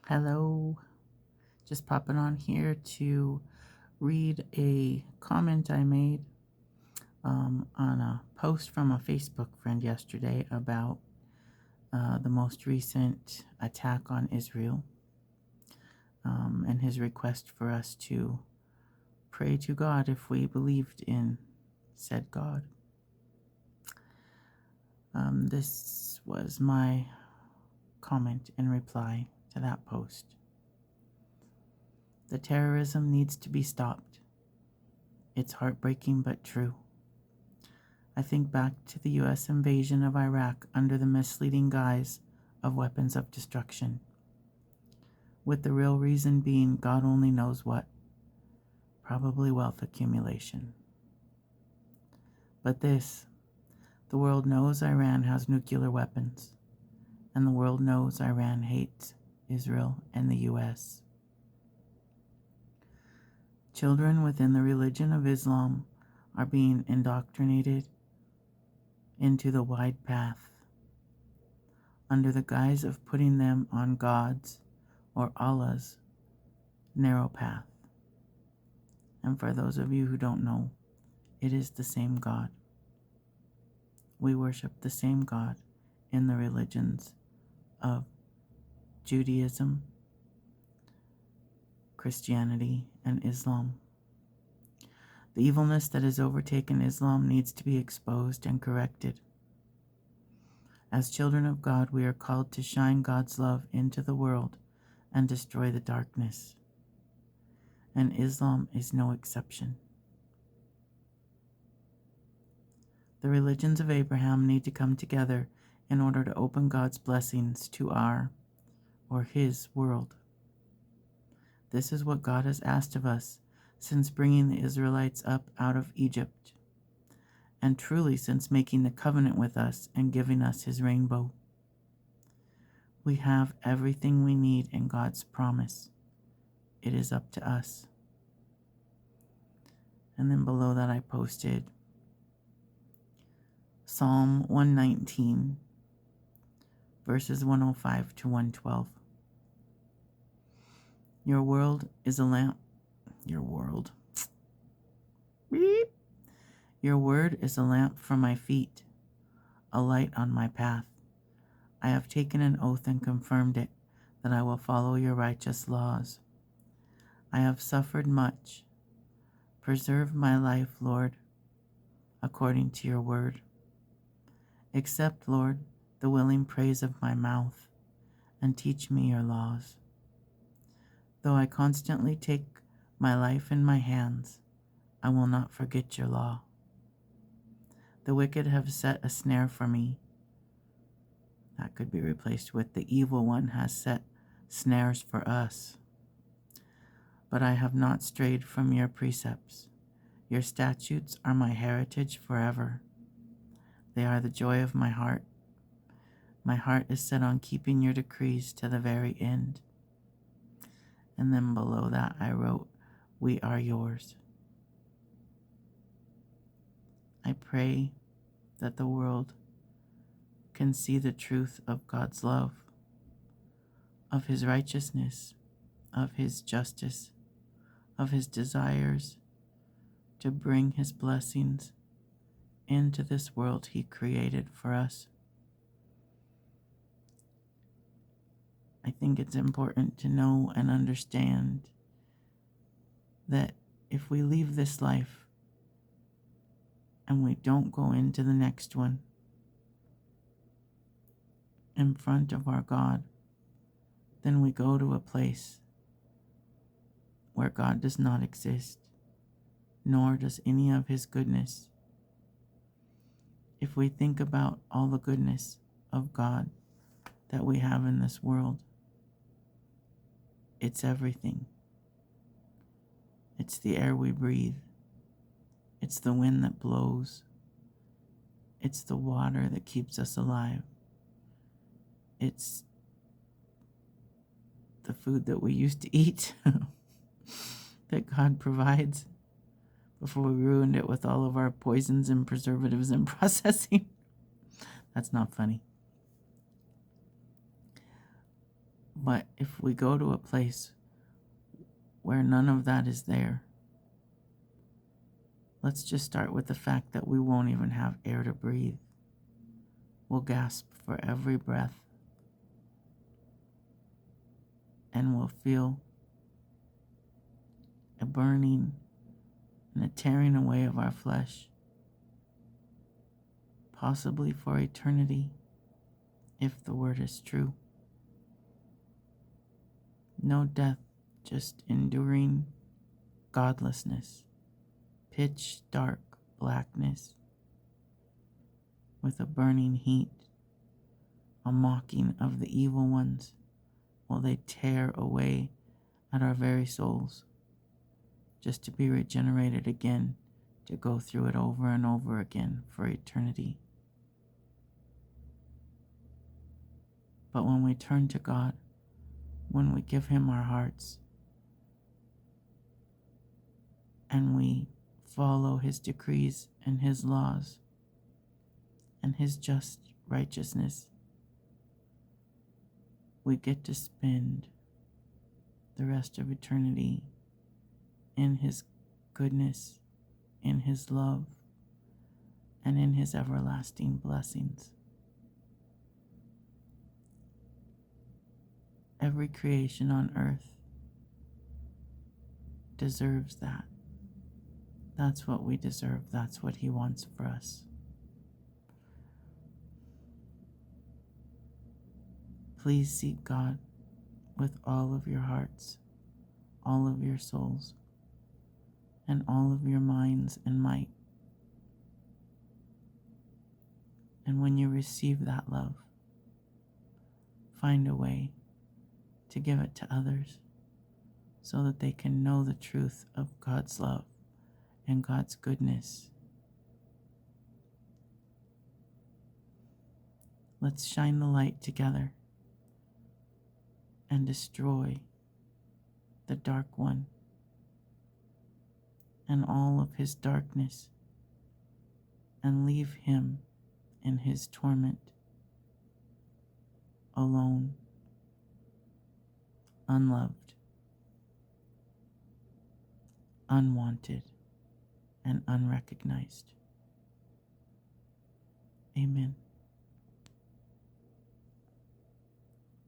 Hello, just popping on here to read a comment I made on a post from a Facebook friend yesterday about the most recent attack on Israel and his request for us to pray to God if we believed in said God. This was my comment in reply to that post. The terrorism needs to be stopped. It's heartbreaking but true. I think back to the U.S. invasion of Iraq under the misleading guise of weapons of destruction, with the real reason being God only knows what, probably wealth accumulation. But the world knows Iran has nuclear weapons, and the world knows Iran hates Israel and the U.S. Children within the religion of Islam are being indoctrinated into the wide path under the guise of putting them on God's or Allah's narrow path. And for those of you who don't know, it is the same God. We worship the same God in the religions of Judaism, Christianity, and Islam. The evilness that has overtaken Islam needs to be exposed and corrected. As children of God, we are called to shine God's love into the world and destroy the darkness. And Islam is no exception. The religions of Abraham need to come together in order to open God's blessings to our, or his, world. This is what God has asked of us since bringing the Israelites up out of Egypt, and truly since making the covenant with us and giving us his rainbow. We have everything we need in God's promise. It is up to us. And then below that I posted Psalm 119, verses 105 to 112. Your word is a lamp for my feet, a light on my path. I have taken an oath and confirmed it, that I will follow your righteous laws. I have suffered much. Preserve my life, Lord, according to your word. Accept, Lord, the willing praise of my mouth, and teach me your laws. Though I constantly take my life in my hands, I will not forget your law. The wicked have set a snare for me. That could be replaced with the evil one has set snares for us. But I have not strayed from your precepts. Your statutes are my heritage forever. They are the joy of my heart. My heart is set on keeping your decrees to the very end. And then below that I wrote, we are yours. I pray that the world can see the truth of God's love, of his righteousness, of his justice, of his desires to bring his blessings into this world he created for us. I think it's important to know and understand that if we leave this life and we don't go into the next one in front of our God, then we go to a place where God does not exist, nor does any of his goodness. If we think about all the goodness of God that we have in this world, it's everything. It's the air we breathe. It's the wind that blows. It's the water that keeps us alive. It's the food that we used to eat that God provides before we ruined it with all of our poisons and preservatives and processing. That's not funny. But if we go to a place where none of that is there, let's just start with the fact that we won't even have air to breathe. We'll gasp for every breath, and we'll feel a burning and a tearing away of our flesh, possibly for eternity, if the word is true. No death, just enduring godlessness, pitch dark blackness, with a burning heat, a mocking of the evil ones, while they tear away at our very souls, just to be regenerated again, to go through it over and over again for eternity. But when we turn to God, when we give Him our hearts, and we follow His decrees and His laws and His just righteousness, we get to spend the rest of eternity in His goodness, in His love, and in His everlasting blessings. Every creation on earth deserves that. That's what we deserve. That's what He wants for us. Please seek God with all of your hearts, all of your souls, and all of your minds and might. And when you receive that love, find a way to give it to others so that they can know the truth of God's love and God's goodness. Let's shine the light together and destroy the dark one and all of his darkness, and leave him in his torment, alone, unloved, unwanted, and unrecognized. Amen.